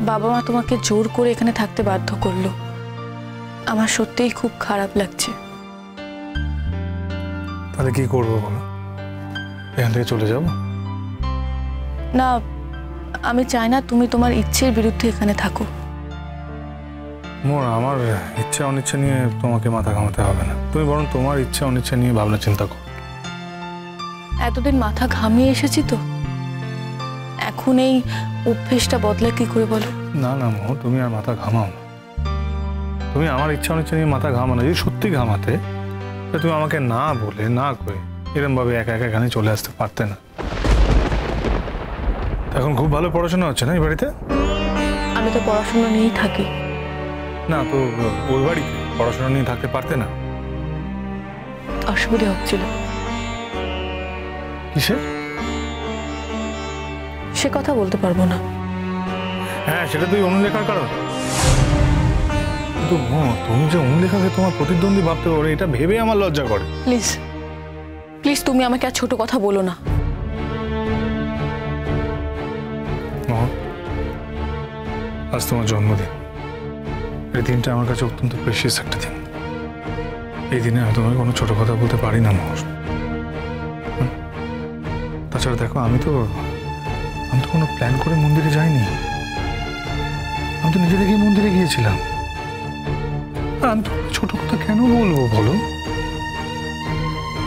বাবা মা তোমাকে জোর করে এখানে থাকতে বাধ্য করলো। আমার সত্যিই খুব খারাপ লাগছে। তাহলে কি করবো বলো? এখান থেকে চলে যাব? না, আমি চাই না তুমি তোমার ইচ্ছের বিরুদ্ধে এখানে থাকো। মোর আমার ইচ্ছা অনিচ্ছা নিয়ে তোমাকে মাথা ঘামাতে হবে না। তুমি বরং তোমার ইচ্ছা অনিচ্ছা নিয়ে ভাবনা চিন্তা করো। এতদিন মাথা ঘামিয়ে এসেছি তো, এখন এই অভ্যেসটা বদলে কি করে বলো? না না মোর, তুমি আর মাথা ঘামাও না। তুমি আমার ইচ্ছা অনিচ্ছা নিয়ে মাথা ঘামা না। যদি সত্যি ঘামাতে তুমি আমাকে না বলে না করে এরকম ভাবে একা একা এখানে চলে আসতে পারতে না। এখন খুব ভালো পড়াশোনা হচ্ছে না এই বাড়িতে? আমি তো পড়াশোনা নিয়েই থাকি। না তো ওই বাড়িতে পড়াশোনা নিয়ে থাকতে পারতে না? অসুবিধা হচ্ছিল। কিসের? সে কথা বলতে পারবো না। হ্যাঁ, সেটা তুই অনুলেখার কারণ। কিন্তু তুমি যে অনুলেখাকে তোমার প্রতিদ্বন্দ্বী ভাবতে পারো, এটা ভেবে আমার লজ্জা করে। প্লিজ প্লিজ, তুমি আমাকে আর ছোট কথা বলো না। আজ তোমার জন্মদিন। এই দিনটা আমার কাছে অত্যন্ত প্রেশিয়াস একটা দিন। এই দিনে আমি তোমাকে কোনো ছোট কথা বলতে পারি না মোহর। তাছাড়া দেখো, আমি তো কোনো প্ল্যান করে মন্দিরে যাইনি। আমি তো নিজে থেকেই মন্দিরে গিয়েছিলাম। আর আমি তো ছোট কথা কেন বলবো বলো?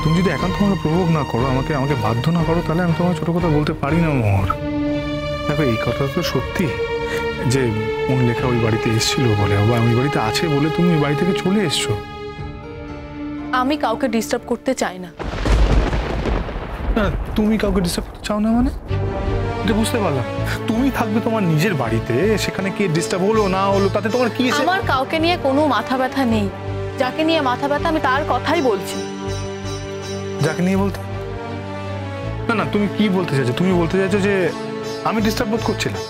তুমি যদি একান্ত আমাকে প্রভোগ না করো, আমাকে বাধ্য না করো, তাহলে আমি তোমার ছোট কথা বলতে পারি না মোহর। দেখো, এই কথা তো সত্যি যে অনুলেখা ওই বাড়িতে এসেছিল বলে, বা ওই বাড়িতে আছে বলে তুমি ওই বাড়ি থেকে চলে এসছো। আমি কাউকে ডিস্টার্ব করতে চাই না। না, তুমি কাউকে ডিস্টার্ব করতে চাও না মানে? এটা বুঝতে পারলাম। তুমি থাকবে তোমার নিজের বাড়িতে, সেখানে কি ডিস্টার্ব হলো না হলো তাতে তোমার কি? আমার কাউকে নিয়ে কোনো মাথা ব্যথা নেই। যাকে নিয়ে মাথা ব্যথা আমি তার কথাই বলছি। যাকে নিয়ে বলতে? না না, তুমি কি বলতে চাইছো? তুমি বলতে চাইছো যে আমি ডিস্টার্ব বোধ করছিলাম?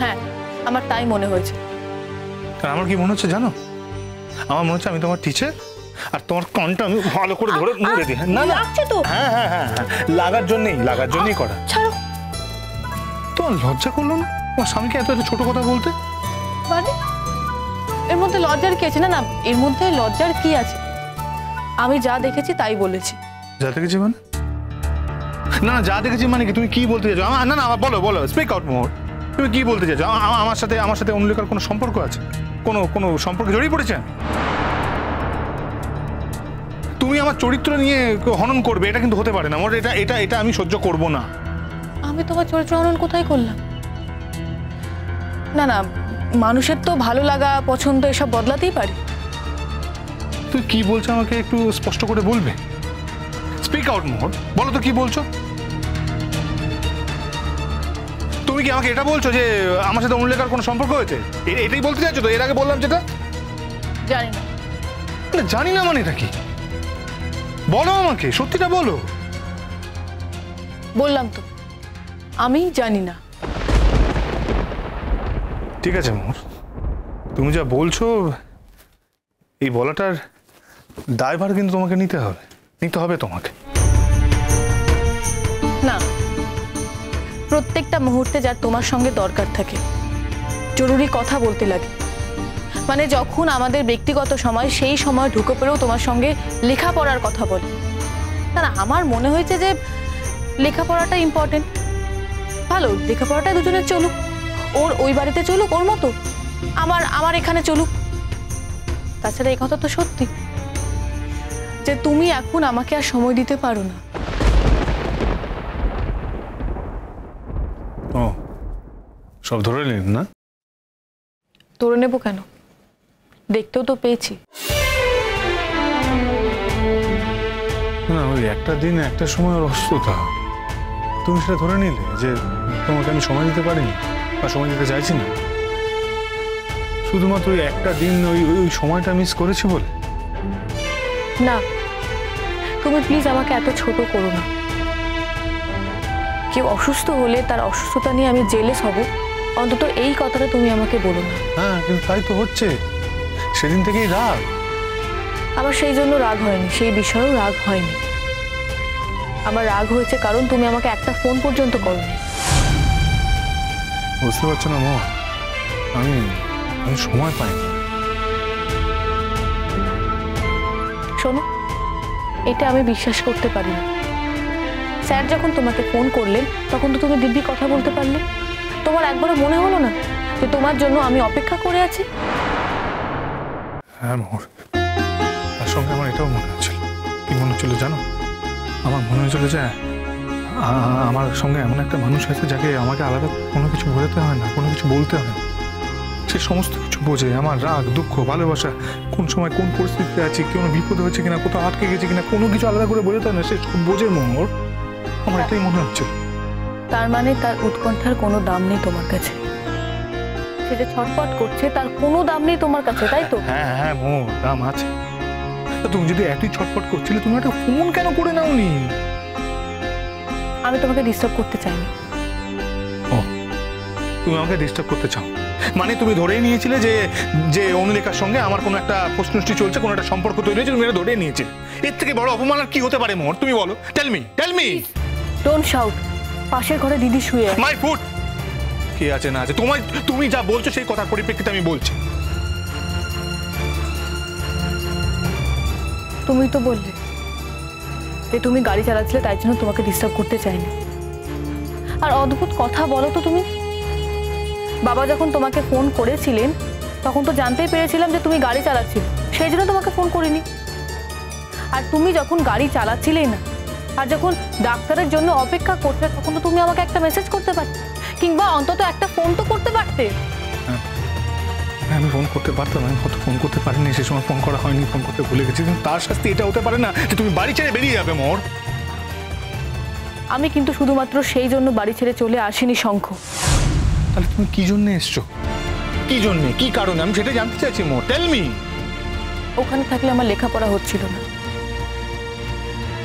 হ্যাঁ, আমার তাই মনে হয়েছে। আমার কি মনে হচ্ছে জানো? আমার মনে হচ্ছে আমি তোমার টিচার, আর তোমার কানটা আমি ভালো করে ধরে মুড়ে দিই। না না, লাগছে তো। হ্যাঁ হ্যাঁ হ্যাঁ হ্যাঁ, লাগার জন্যই করা। ছাড়ো। তোমার লজ্জা করলো না তোমার স্বামীকে এত এত ছোট কথা বলতে? মানে এর মধ্যে লজ্জার কি আছে? না না, এর মধ্যে লজ্জার কি আছে? আমি যা দেখেছি তাই বলেছি। যা দেখেছি মানে? না না, যা দেখেছি মানে কি? তুমি কি বলতে চাইছো? না না, বলো বলো, স্পিক আউট মোর। তুমি কি বলতে চাইছো? আমার সাথে অনুলেখার কোনো সম্পর্ক আছে? কোনো সম্পর্কে জড়িয়ে পড়েছে? তুমি আমার চরিত্র নিয়ে হনন করবে, এটা কিন্তু হতে পারে না মোর। এটা আমি সহ্য করব না। আমি তোমার চরিত্র হনন কোথায় করলাম? না না, মানুষের তো ভালো লাগা পছন্দ এসব বদলাতেই পারে। তুই কি বলছো আমাকে একটু স্পষ্ট করে বলবে? স্পিক আউট মোর, বলো তো কি বলছো? তুমি কি আমাকে এটা বলছো যে আমার সাথে অনুলেখার কোনো সম্পর্ক হয়েছে? এটাই বলতে চাইছো তো? এর আগে বললাম যেটা। জানি না। জানি না মানে এটা কি? বলো আমাকে, সত্যিটা বলো। বললাম তো, আমি জানি না। ঠিক আছে মোর, তুমি যা বলছো এই বলাটার দায়ভার কিন্তু তোমাকে নিতে হবে তোমাকে। না, প্রত্যেকটা মুহূর্তে যার তোমার সঙ্গে দরকার থাকে, জরুরি কথা বলতে লাগে, মানে যখন আমাদের ব্যক্তিগত সময়, সেই সময় ঢুকে পড়েও তোমার সঙ্গে লেখাপড়ার কথা বলে। না না, আমার মনে হয়েছে যে লেখাপড়াটা ইম্পর্টেন্ট। ভালো, লেখাপড়াটা দুজনের চলুক। ওর ওই বাড়িতে চলুক ওর মতো, আমার এখানে চলুক। তাছাড়া এই কথা তো সত্যি যে তুমি এখন আমাকে আর সময় দিতে পারো না। ও, সব ধরে নিন না? ধরে নেবো কেন? দেখতেও তো পেয়েছি। না, ওই একটা দিন একটা সময়ের অসুস্থতা, তুমি সেটা ধরে নিলে যে তোমাকে আমি সময় দিতে পারিনি বা সময় দিতে চাইছি না, শুধুমাত্র ওই একটা দিন ওই সময়টা মিস করেছি বলে? না, তুমি প্লিজ আমাকে এত ছোট করো না। কেউ অসুস্থ হলে তার অসুস্থতা নিয়ে আমি জেলেস হব, অন্তত এই কথাটা তুমি আমাকে বলো না। হ্যাঁ, কিন্তু তাই তো হচ্ছে। সেদিন থেকেই রাগ। আমার সেই জন্য রাগ হয়নি, সেই বিষয়েও রাগ হয়নি। আমার রাগ হয়েছে কারণ তুমি আমাকে একটা ফোন পর্যন্ত করোনি। বুঝতে পারছো না মা? আমি আমি সময় পাই না। শোনো, এটা আমি বিশ্বাস করতে পারি না। স্যার যখন তোমাকে ফোন করলেন তখন তো তুমি দিব্যি কথা বলতে পারলে। তোমার একবারও মনে হলো না যে তোমার জন্য আমি অপেক্ষা করে আছি? হ্যাঁ মোহর, তার সঙ্গে আমার এটাও মনে হচ্ছিল। কি মনে হচ্ছিল জানো? আমার মনে হয়েছিল যে আমার সঙ্গে এমন একটা মানুষ আছে যাকে আমাকে আলাদা কোনো কিছু বোঝাতে হয় না, কোনো কিছু বলতে হয় না। সে সমস্ত কিছু বোঝে, আমার রাগ, দুঃখ, ভালোবাসা, কোন সময় কোন পরিস্থিতিতে আছি, কোনো বিপদ হয়েছে কিনা, কোথাও আটকে গেছে কিনা, কোনো কিছু আলাদা করে বোঝাতে হয় না। সে সব বোঝে মোহর, আমার এটাই মনে হচ্ছিল। তার মানে তার উৎকণ্ঠার কোনো দাম নেই তোমার কাছে? সে যে ছটফট করছে তার কোনো দাম নেই তোমার কাছে, তাই তো? হ্যাঁ হ্যাঁ মোহর, দাম আছে। তা তুমি যদি এতই ছটফট করছিলে, তুমি একটা ফোন কেন করে নাওনি? আমি তোমাকে ডিস্টার্ব করতে চাইনি। ও, তুমি আমাকে ডিস্টার্ব করতে চাও? মানে তুমি ধরেই নিয়েছিলে যে যে অনুলেখার সঙ্গে আমার কোনো একটা প্রশ্নষ্টি চলছে, কোনো একটা সম্পর্ক তৈরি হয়েছে, তুমি এটা ধরে নিয়েছিলে। এর থেকে বড় অপমান আর কি হতে পারে মোহর? তুমি বলো, টেল মি। Don't shout. পাশের ঘরে দিদি শুয়ে আছে। My foot. কে আছে না আছে, তুমি যা বলছো সেই কথার পরিপ্রেক্ষিতে আমি বলছি। তুমি তো বললে যে তুমি গাড়ি চালাচ্ছিলে, তাই জন্য তোমাকে ডিস্টার্ব করতে চাইনি। আর অদ্ভুত কথা বলো তো তুমি। বাবা যখন তোমাকে ফোন করেছিলেন তখন তো জানতেই পেরেছিলাম যে তুমি গাড়ি চালাচ্ছিলে, সেই জন্য তোমাকে ফোন করিনি। আর তুমি যখন গাড়ি চালাচ্ছিলেই না, আর যখন ডাক্তারের জন্য অপেক্ষা করতে, তখন তো তুমি আমাকে একটা মেসেজ করতে পারতে, কিংবা অন্তত একটা ফোন তো করতে পারতে। আমি ফোন করতে পারতাম, আমি কত ফোন করতে পারিনি, সে সময় ফোন করা হয়নি, ফোন করতে ভুলে গেছি। কিন্তু তার শাস্তি এটা হতে পারে না যে তুমি বাড়ি ছেড়ে বেরিয়ে যাবে মোহর। আমি কিন্তু শুধুমাত্র সেই জন্য বাড়ি ছেড়ে চলে আসিনি শঙ্খ। তাহলে তুমি কি জন্য এসছো? কি জন্য, কি কারণে, আমি সেটা জানতে চাইছি মোহর, টেল মি। ওখানে থাকলে আমার লেখাপড়া হচ্ছিল না,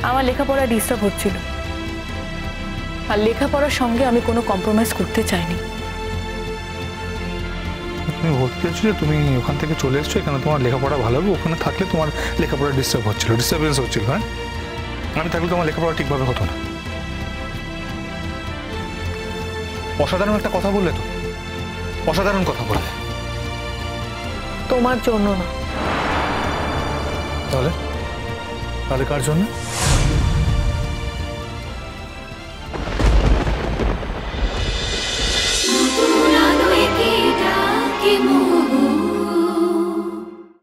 আমার লেখাপড়ায় ডিস্টার্ব হচ্ছিল। আর লেখাপড়ার সঙ্গে আমি কোনো কম্প্রোমাইজ করতে চাইনি। তুমি বলতে চাইছো যে তুমি ওখান থেকে চলে এসছো, এখানে তোমার লেখাপড়া ভালো হবে, ওখানে থাকলে তোমার লেখাপড়া ডিস্টার্বেন্স হচ্ছিল। হ্যাঁ, আমি থাকলে তোমার লেখাপড়া ঠিকভাবে হতো না। অসাধারণ একটা কথা বললে তো, অসাধারণ কথা বললে। তোমার জন্য না। তাহলে তাহলে কার জন্য?